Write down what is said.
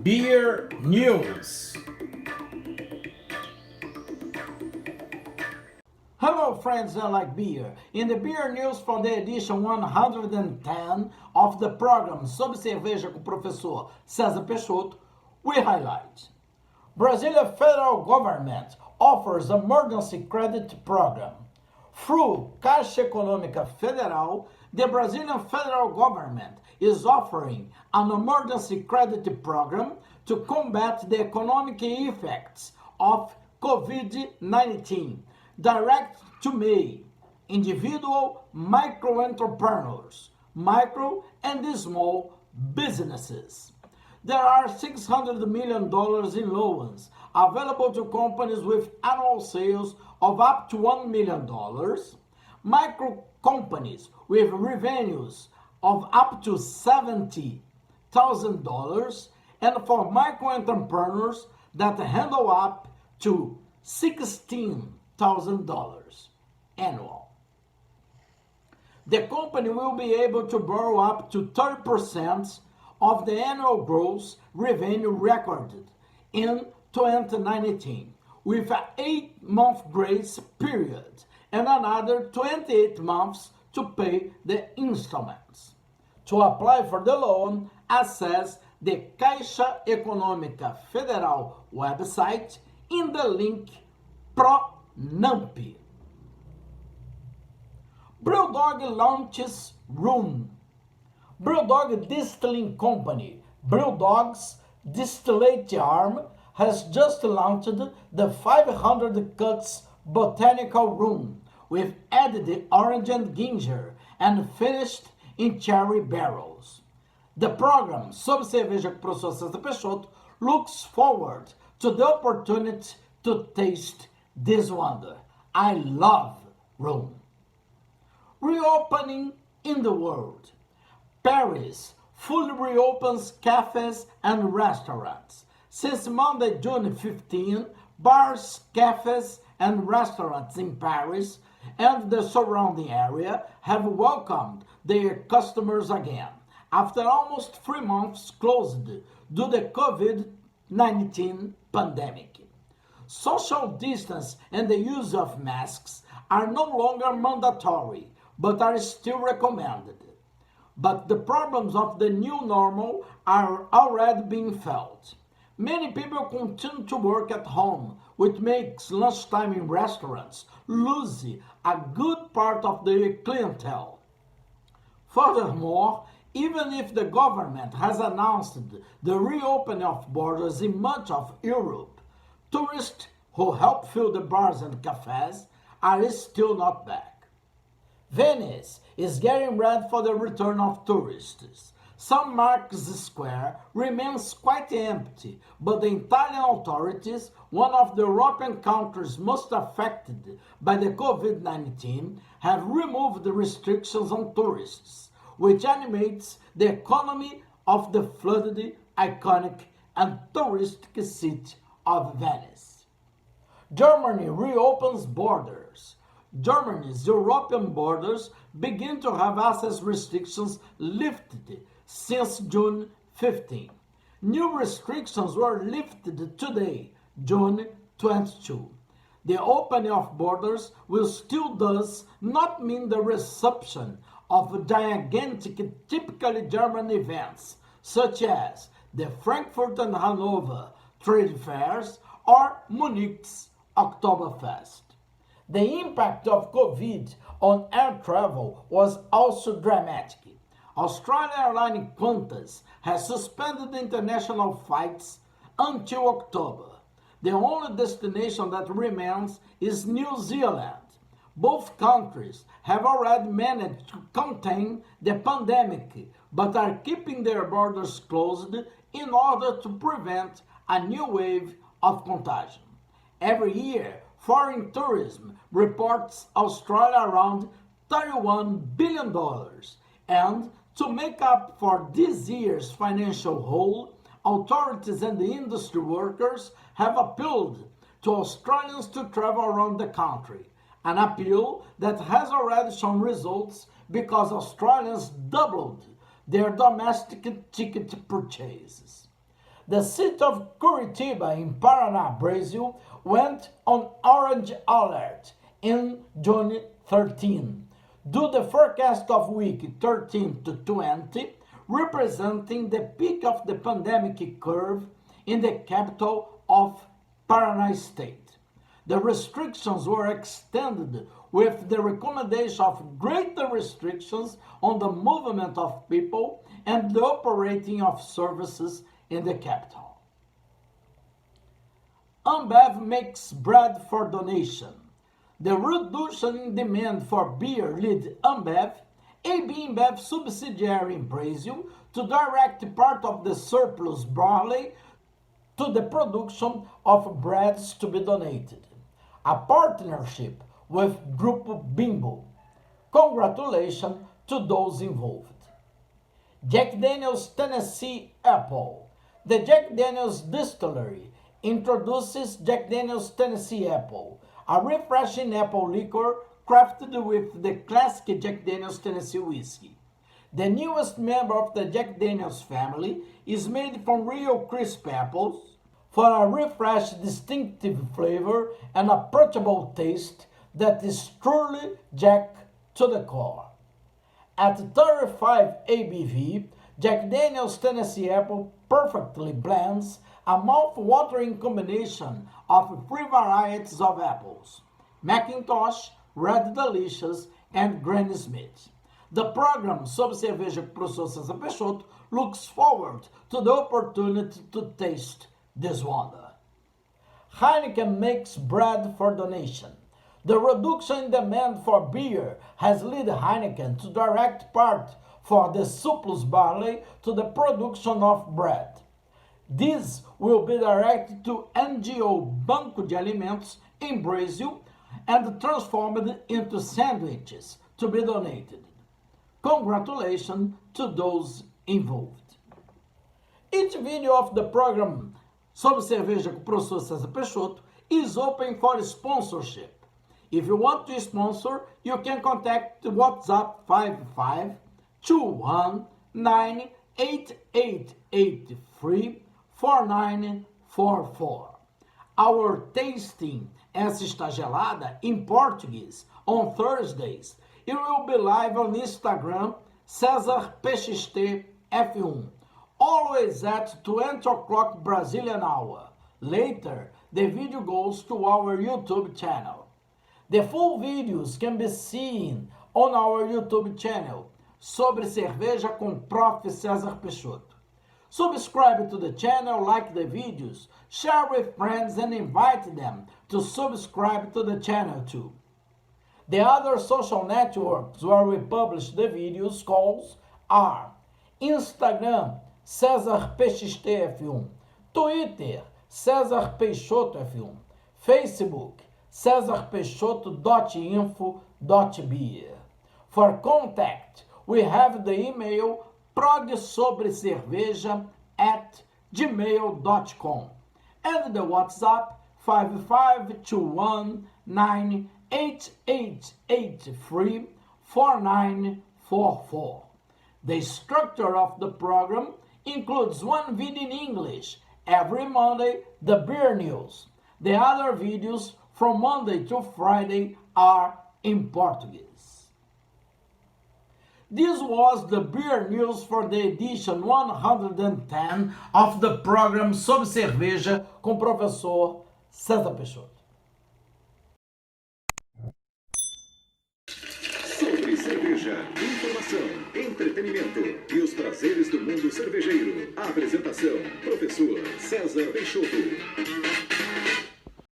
Beer News. Hello friends that like beer. In the beer news for the edition 110 of the program Sobre Cerveja com o professor Cesar Peixoto, we highlight Brazilian federal government offers emergency credit program. Through Caixa Econômica Federal, the Brazilian federal government is offering an emergency credit program to combat the economic effects of COVID-19, direct to May, individual micro-entrepreneurs, micro and small businesses. There are $600 million in loans available to companies with annual sales of up to $1 million, micro companies with revenues of up to $70,000, and for micro entrepreneurs that handle up to $16,000 annual. The company will be able to borrow up to 30% of the annual gross revenue recorded in 2019, with an 8-month grace period and another 28 months to pay the installments. To apply for the loan, access the Caixa Econômica Federal website in the link PRONAMP. BrewDog launches Rum. BrewDog Distilling Company, BrewDog's distillate arm, has just launched the 500 cuts botanical rum with added orange and ginger and finished in cherry barrels. The program, Sobre Cerveja com o professor Cesar Peixoto, looks forward to the opportunity to taste this wonder. I love rum. Reopening in the world. Paris fully reopens cafes and restaurants. Since Monday, June 15, bars, cafes, and restaurants in Paris and the surrounding area have welcomed their customers again, after almost 3 months closed due to the COVID-19 pandemic. Social distance and the use of masks are no longer mandatory, but are still recommended. But the problems of the new normal are already being felt. Many people continue to work at home, which makes lunchtime in restaurants lose a good part of their clientele. Furthermore, even if the government has announced the reopening of borders in much of Europe, tourists who help fill the bars and cafes are still not back. Venice is getting ready for the return of tourists. Some Marks Square remains quite empty, but the Italian authorities, one of the European countries most affected by the COVID-19, have removed the restrictions on tourists, which animates the economy of the flooded, iconic, and touristic city of Venice. Germany reopens borders. Germany's European borders begin to have access restrictions lifted since June 15. New restrictions were lifted today, June 22. The opening of borders will still thus not mean the resumption of gigantic, typically German events, such as the Frankfurt and Hanover trade fairs or Munich's Oktoberfest. The impact of COVID on air travel was also dramatic. Australian airline Qantas has suspended international flights until October. The only destination that remains is New Zealand. Both countries have already managed to contain the pandemic, but are keeping their borders closed in order to prevent a new wave of contagion. Every year, foreign tourism reports Australia around $31 billion, and to make up for this year's financial hole, authorities and the industry workers have appealed to Australians to travel around the country, an appeal that has already shown results because Australians doubled their domestic ticket purchases. the city of Curitiba in Paraná, Brazil, went on orange alert in June 13, due to the forecast of week 13 to 20, representing the peak of the pandemic curve in the capital of Paraná State. The restrictions were extended with the recommendation of greater restrictions on the movement of people and the operating of services in the capital. Ambev makes bread for donation. The reduction in demand for beer led Ambev, AB InBev subsidiary in Brazil, to direct part of the surplus barley to the production of breads to be donated. A partnership with Grupo Bimbo. Congratulations to those involved. Jack Daniel's Tennessee Apple. The Jack Daniel's Distillery introduces Jack Daniel's Tennessee Apple, a refreshing apple liquor crafted with the classic Jack Daniel's Tennessee whiskey. The newest member of the Jack Daniel's family is made from real crisp apples for a refreshed, distinctive flavor and approachable taste that is truly Jack to the core. At 35 ABV, Jack Daniel's Tennessee Apple perfectly blends a mouth-watering combination of 3 varieties of apples: Macintosh, Red Delicious, and Granny Smith. The program Sobre Cerveja com o professor Cesar Peixoto looks forward to the opportunity to taste this wonder. Heineken makes bread for donation. The reduction in demand for beer has led Heineken to direct part for the surplus barley to the production of bread. This will be directed to NGO Banco de Alimentos in Brazil and transformed into sandwiches to be donated. Congratulations to those involved. Each video of the program Sobre Cerveja com o professor Cesar Peixoto is open for sponsorship. If you want to sponsor, you can contact WhatsApp 5521-8883-4944. Our tasting Essa Está Gelada in Portuguese on Thursdays. It will be live on Instagram, Cesar Peixoto F1. Always at 20 o'clock Brazilian hour. Later, the video goes to our YouTube channel. The full videos can be seen on our YouTube channel, Sobre Cerveja com Prof. Cesar Peixoto. Subscribe to the channel, like the videos, share with friends and invite them to subscribe to the channel too. The other social networks where we publish the videos calls are Instagram, Cesar Peixoto F1, Twitter, Cesar Peixoto F1, Facebook, cesarpeixoto.info.beer. For contact, we have the email progsobrecerveja@gmail.com and the WhatsApp 5521-8883-4944. The structure of the program includes one video in English every Monday, the beer news. The other videos from Monday to Friday are in Portuguese. This was the beer news for the edition 110 of the program Sobre Cerveja com o professor Cesar Peixoto. Sobre cerveja, informação, entretenimento e os prazeres do mundo cervejeiro. A apresentação, professor Cesar Peixoto.